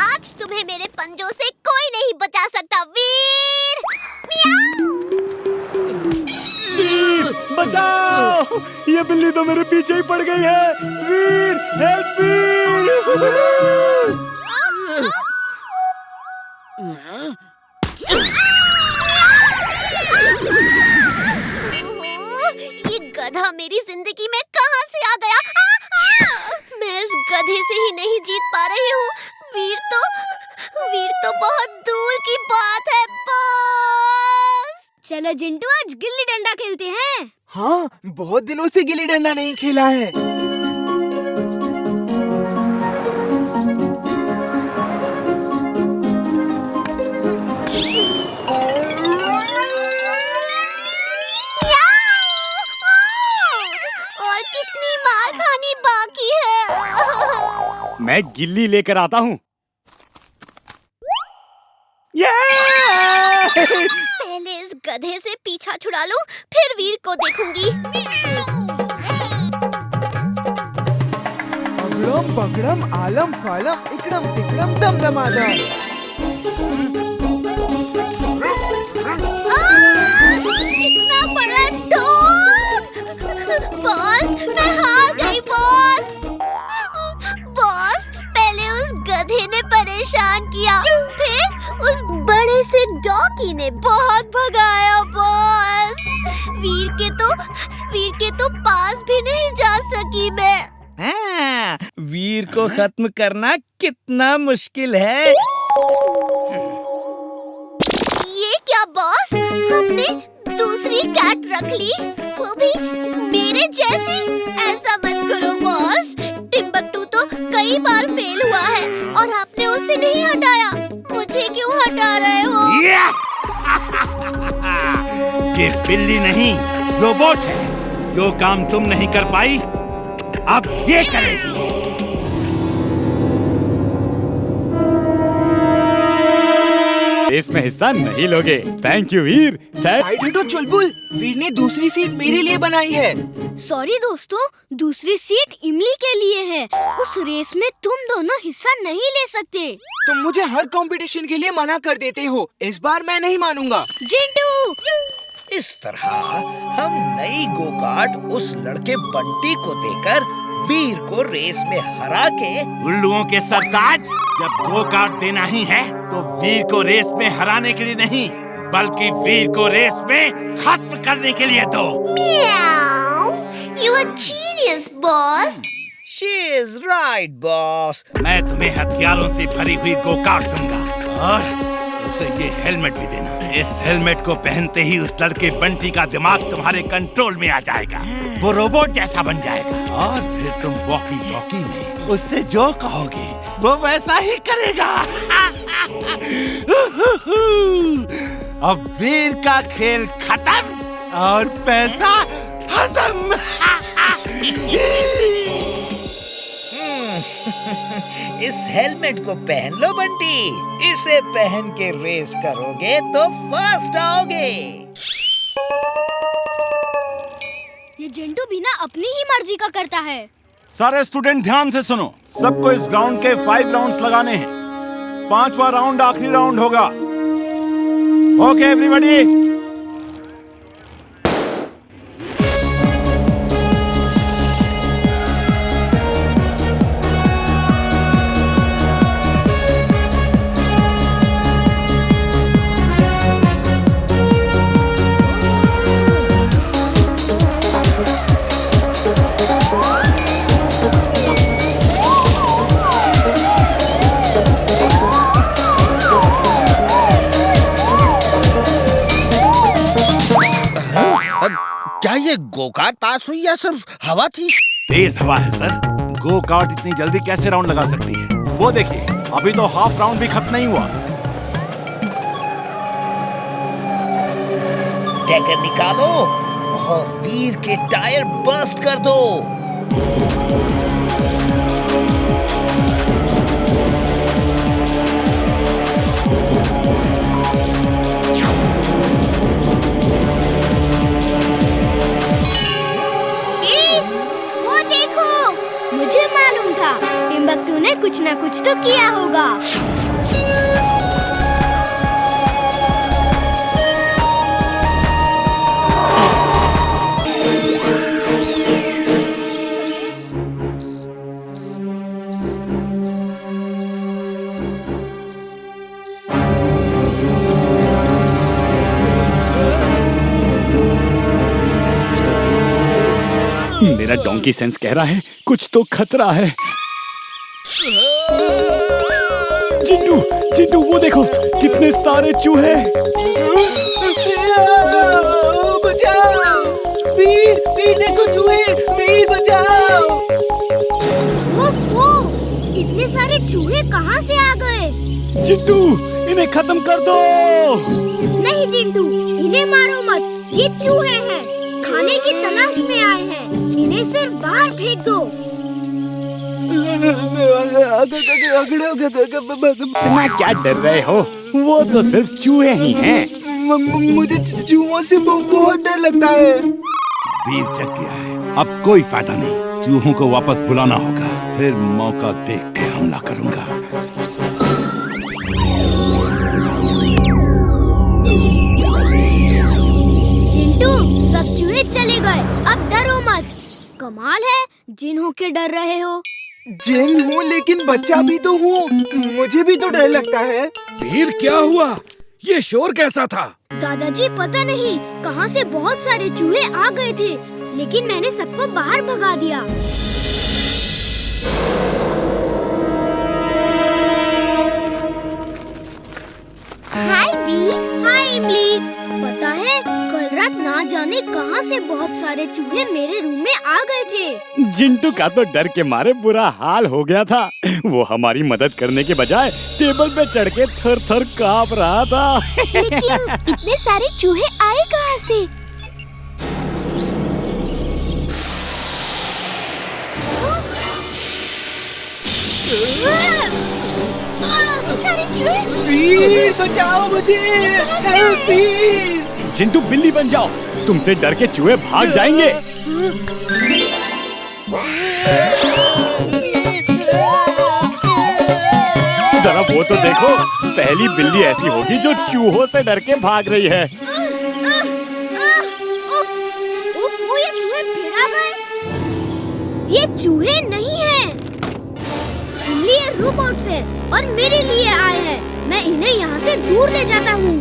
आज तुम्हें मेरे पंजों से कोई नहीं बचा सकता वीर। मियाऊ। बचाओ! ये बिल्ली तो मेरे पीछे ही पड़ गई है। वीर, हेल्प वीर! ये गधा मेरी जिंदगी में कहां से आ गया? मैं इस गधे से ही नहीं जीत पा रही हूँ। वीर तो बहुत दूर की बात है बॉस। चलो जिंटू, आज गिल्ली डंडा खेलते हैं। हाँ, बहुत दिनों से गिल्ली डंडा नहीं खेला है। और कितनी मार खानी बाकी है? मैं गिल्ली लेकर आता हूँ। पहले इस गधे से पीछा छुड़ा लूं, फिर वीर को देखूंगी। अगड़म बगड़म आलम फालम इकड़म तिकड़म दमदमादम। इतना बड़ा ढोल! बॉस, मैं हार गई बॉस। बॉस, पहले उस गधे ने परेशान किया, फिर उस बड़े से डॉगी ने बहुत भगाया बॉस। वीर के तो पास भी नहीं जा सकी मैं। हाँ, वीर को खत्म करना कितना मुश्किल है। ये क्या बॉस, हमने दूसरी कैट रख ली, वो भी मेरे जैसी? ऐसा मत करो बॉस। टिम्बकटू तो कई बार फेल हुआ है और आपने उसे नहीं हटाया। मुझे क्यों हटा रहे हो? ये बिल्ली नहीं, रोबोट है। जो काम तुम नहीं कर पाई, अब ये करेगी। इसमें हिस्सा नहीं लोगे। Thank you Veer. साइड हटो चुलबुल, वीर ने दूसरी सीट मेरे लिए बनाई है। सॉरी दोस्तों, दूसरी सीट इमली के लिए है। उस रेस में तुम दोनों हिस्सा नहीं ले सकते। तुम मुझे हर कंपटीशन के लिए मना कर देते हो। इस बार मैं नहीं मानूंगा। जिंटू! इस तरह हम नई गो कार्ट उस लड़के बंटी को देकर वीर को रेस में हरा के। उल्लुओं के सरताज, जब गो कार्ट देना ही है तो वीर को रेस में हराने के लिए नहीं, बल्कि वीर को रेस में खत्म करने के लिए दो। Meow! You are genius, boss. She is right, boss. मैं तुम्हें हथियारों से भरी हुई गो कार्ट दूंगा और उसे ये हेलमेट भी देना। इस हेलमेट को पहनते ही उस लड़के बंटी का दिमाग तुम्हारे कंट्रोल में आ जाएगा। वो रोबोट जैसा बन जाएगा और फिर तुम वॉकी टॉकी में उससे जो कहोगे वो वैसा ही करेगा। अब वीर का खेल खत्म और पैसा हजम। इस हेलमेट को पहन लो बंटी। इसे पहन के रेस करोगे तो फर्स्ट आओगे। ये जिंटू भी ना अपनी ही मर्जी का करता है। सारे स्टूडेंट ध्यान से सुनो। सबको इस ग्राउंड के 5 राउंड्स लगाने हैं। 5वां राउंड आखिरी राउंड होगा। Okay everybody. क्या ये गो कार्ट पास हुई या सिर्फ हवा थी? तेज हवा है सर। गो कार्ट इतनी जल्दी कैसे राउंड लगा सकती है? वो देखिए, अभी तो हाफ राउंड भी खत्म नहीं हुआ। टैगर निकालो और वीर के टायर बर्स्ट कर दो। वो देखो, मुझे मालूम था टिम्बकटू ने कुछ न कुछ तो किया होगा। मेरा डोंकी सेंस कह रहा है कुछ तो खतरा है। चिंटू, चिंटू वो देखो कितने सारे चूहे। बचाओ! वीर, वीर देखो चूहे! वीर बचाओ! वो इतने सारे चूहे कहाँ से आ गए? चिंटू इन्हें खत्म कर दो। नहीं चिंटू, इन्हें मारो मत। ये चूहे हैं, खाने की तलाश में आए हैं। इन्हें सिर्फ बाहर फेंक दो। इतना क्या डर रहे हो? वो तो सिर्फ चूहे ही हैं। मुझे चूहों से बहुत डर लगता है। वीर जग गया है, अब कोई फायदा नहीं। चूहों को वापस बुलाना होगा, फिर मौका देख के हमला करूंगा। चिंटू, सब चूहे चले गए, अब डरो मत। कमाल है, जिन होके डर रहे हो। जिन हूँ लेकिन बच्चा भी तो हूँ, मुझे भी तो डर लगता है। वीर क्या हुआ? ये शोर कैसा था? दादाजी पता नहीं कहाँ से बहुत सारे चूहे आ गए थे, लेकिन मैंने सबको बाहर भगा दिया। हाय वीर। हाय इमली। पता है कल रात ना जाने कहाँ से बहुत सारे चूहे मेरे रूम में आ गए थे। जिंटू का तो डर के मारे बुरा हाल हो गया था। वो हमारी मदद करने के बजाय टेबल पे चढ़ के थर थर कांप रहा था। लेकिन इतने सारे चूहे आए कहाँ से? सारे चूहे! वीर बचाओ मुझे! हेल्प वीर! जिंटू बिल्ली बन जाओ, तुमसे डर के चूहे भाग जाएंगे। जरा वो तो देखो, पहली बिल्ली ऐसी होगी जो चूहों से डर के भाग रही है। वो ये चूहे फिर आ गए। ये चूहे नहीं हैं। इमली ये रोबोट्स हैं और मेरे लिए आए हैं। मैं इन्हें यहाँ से दूर ले जाता हूँ।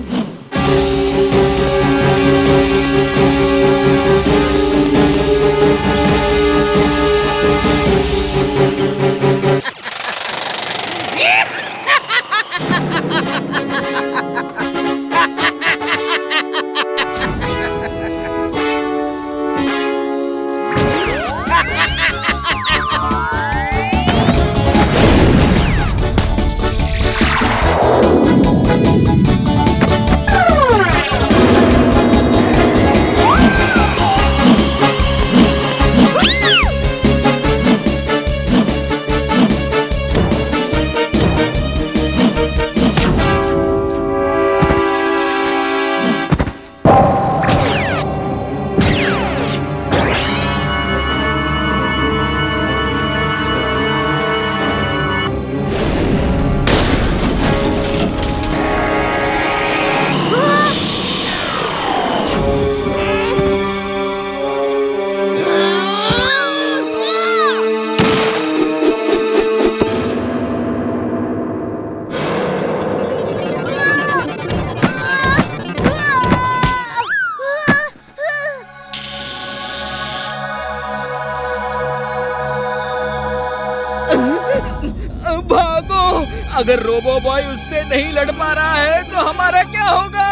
अगर रोबो बॉय उससे नहीं लड़ पा रहा है तो हमारा क्या होगा?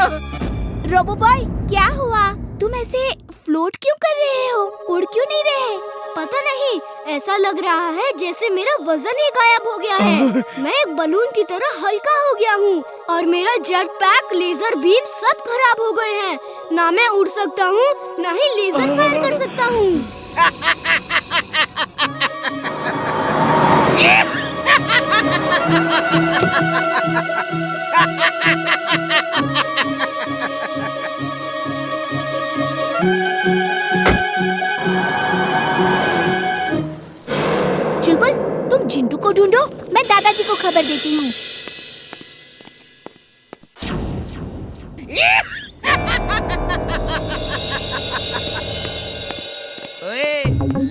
रोबो बॉय, क्या हुआ? तुम ऐसे फ्लोट क्यों कर रहे हो? उड़ क्यों नहीं रहे? पता नहीं, ऐसा लग रहा है जैसे मेरा वजन ही गायब हो गया है। मैं एक बलून की तरह हल्का हो गया हूँ और मेरा जेट पैक, लेजर बीम सब खराब हो गए हैं। ना मैं उड़ सकता हूँ, ना ही लेजर फायर कर सकता हूँ। चुलबुल, तुम जिंटू को ढूंढो, मैं दादाजी को खबर देती हूँ। ओए,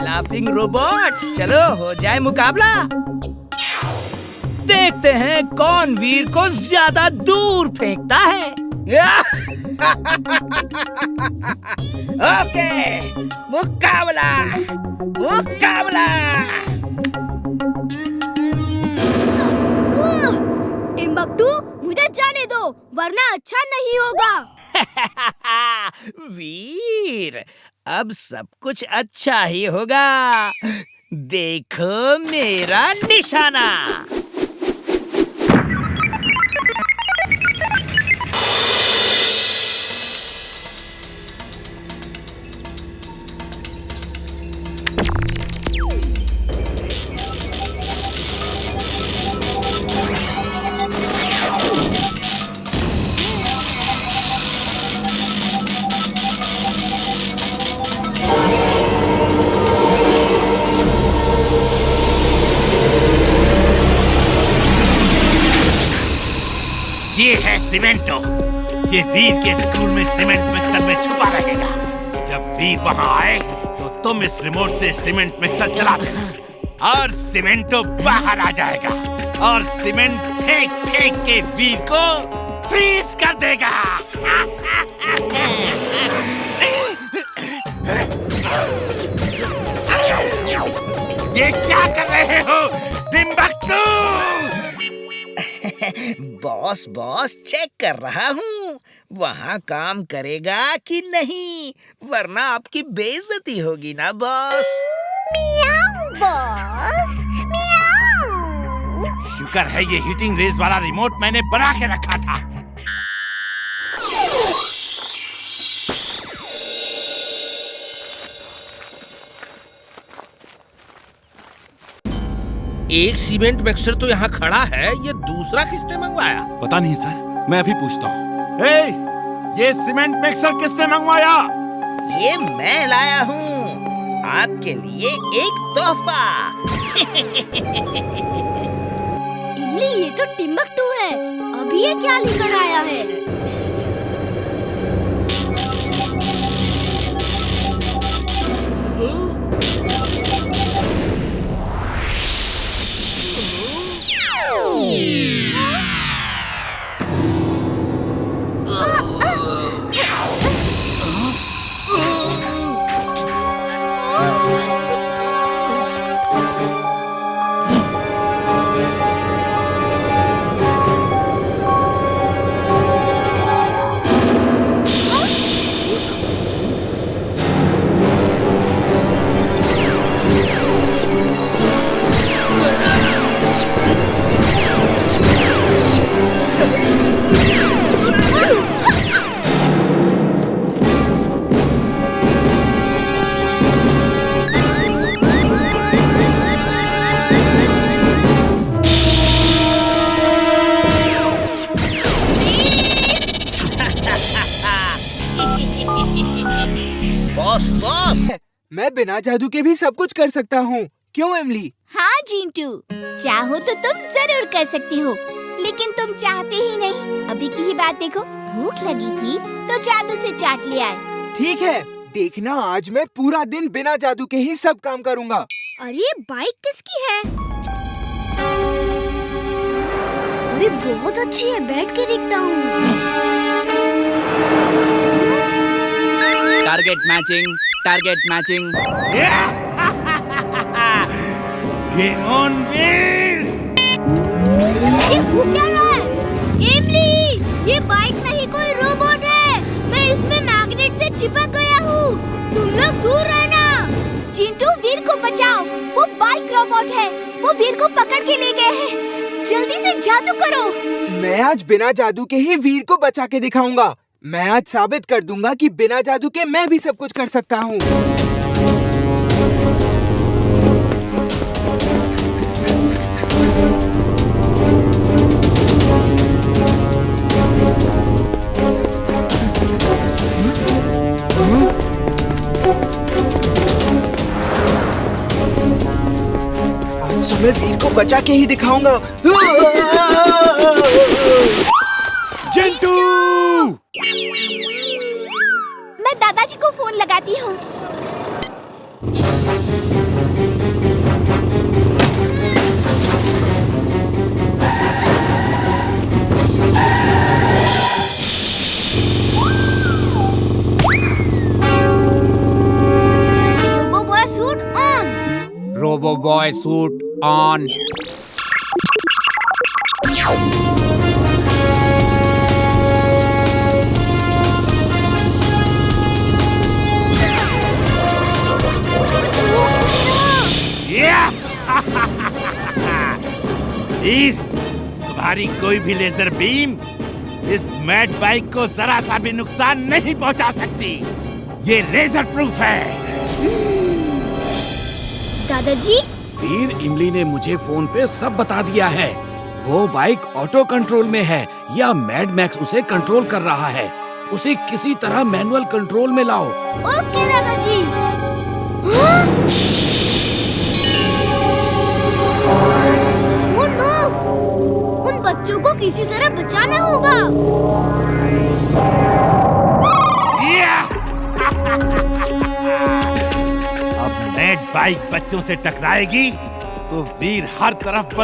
लाफिंग रोबोट, चलो हो जाए मुकाबला। देखते हैं कौन वीर को ज्यादा दूर फेंकता है। ओके, मुकाबला मुकाबला। टिम्बकटू, मुझे जाने दो वरना अच्छा नहीं होगा। वीर, अब सब कुछ अच्छा ही होगा। देखो मेरा निशाना। ये है सीमेंटो। ये वीर के स्कूल में सीमेंट मिक्सर में छुपा रहेगा। जब वीर वहाँ आए तो तुम इस रिमोट से सीमेंट मिक्सर चला देना और सीमेंटो बाहर आ जाएगा और सीमेंट फेंक फेंक के वीर को फ्रीज कर देगा। ये क्या कर रहे हो टिम्बकटू? बॉस बॉस, चेक कर रहा हूँ वहाँ काम करेगा कि नहीं, वरना आपकी बेइज्जती होगी ना बॉस। मियाऊ बॉस, मियाऊ। शुक्र है ये हीटिंग रेस वाला रिमोट मैंने बना के रखा था। एक सीमेंट मिक्सर तो यहाँ खड़ा है, ये दूसरा किसने मंगवाया? पता नहीं सर, मैं अभी पूछता हूँ। ये सीमेंट मिक्सर किसने मंगवाया? ये मैं लाया हूँ आपके लिए एक तोहफा। इमली, ये तो टिम्बकटू है। अभी ये क्या लेकर आया है? बॉस बॉस, मैं बिना जादू के भी सब कुछ कर सकता हूँ। क्यों इमली? हाँ जिंटू, चाहो तो तुम जरूर कर सकती हो, लेकिन तुम चाहते ही नहीं। अभी की ही बात देखो, भूख लगी थी तो जादू से चाट ले आए। ठीक है, देखना आज मैं पूरा दिन बिना जादू के ही सब काम करूँगा। अरे बाइक किसकी है? अरे बहुत अच्छी है, बैठ के देखता हूँ। Target matching, target matching. Game on Veer. ये हो क्या रहा है? इमली, ये बाइक नहीं कोई रोबोट है। मैं इसमें मैग्नेट से चिपक गया हूँ। तुम लोग दूर रहना। जिंटू, वीर को बचाओ, वो बाइक रोबोट है। वो वीर को पकड़ के ले गए हैं। जल्दी से जादू करो। मैं आज बिना जादू के ही वीर को बचा के दिखाऊंगा। मैं आज साबित कर दूंगा कि बिना जादू के मैं भी सब कुछ कर सकता हूँ। आज मैं वीर को बचा के ही दिखाऊंगा। चिंटू! मैं दादाजी को फोन लगाती हूँ। Robo boy suit on. Robo boy suit on. Veer, तुम्हारी कोई भी लेजर बीम इस मैड बाइक को जरा सा भी नुकसान नहीं पहुंचा सकती। ये लेजर प्रूफ है। दादाजी, वीर, इमली ने मुझे फोन पे सब बता दिया है। वो बाइक ऑटो कंट्रोल में है या मैड मैक्स उसे कंट्रोल कर रहा है। उसे किसी तरह मैनुअल कंट्रोल में लाओ। ओके दादाजी। हाँ? Oh no! उन बच्चों को किसी तरह बचाना होगा। अब मैड बाइक बच्चों से टकराएगी तो वीर हर तरफ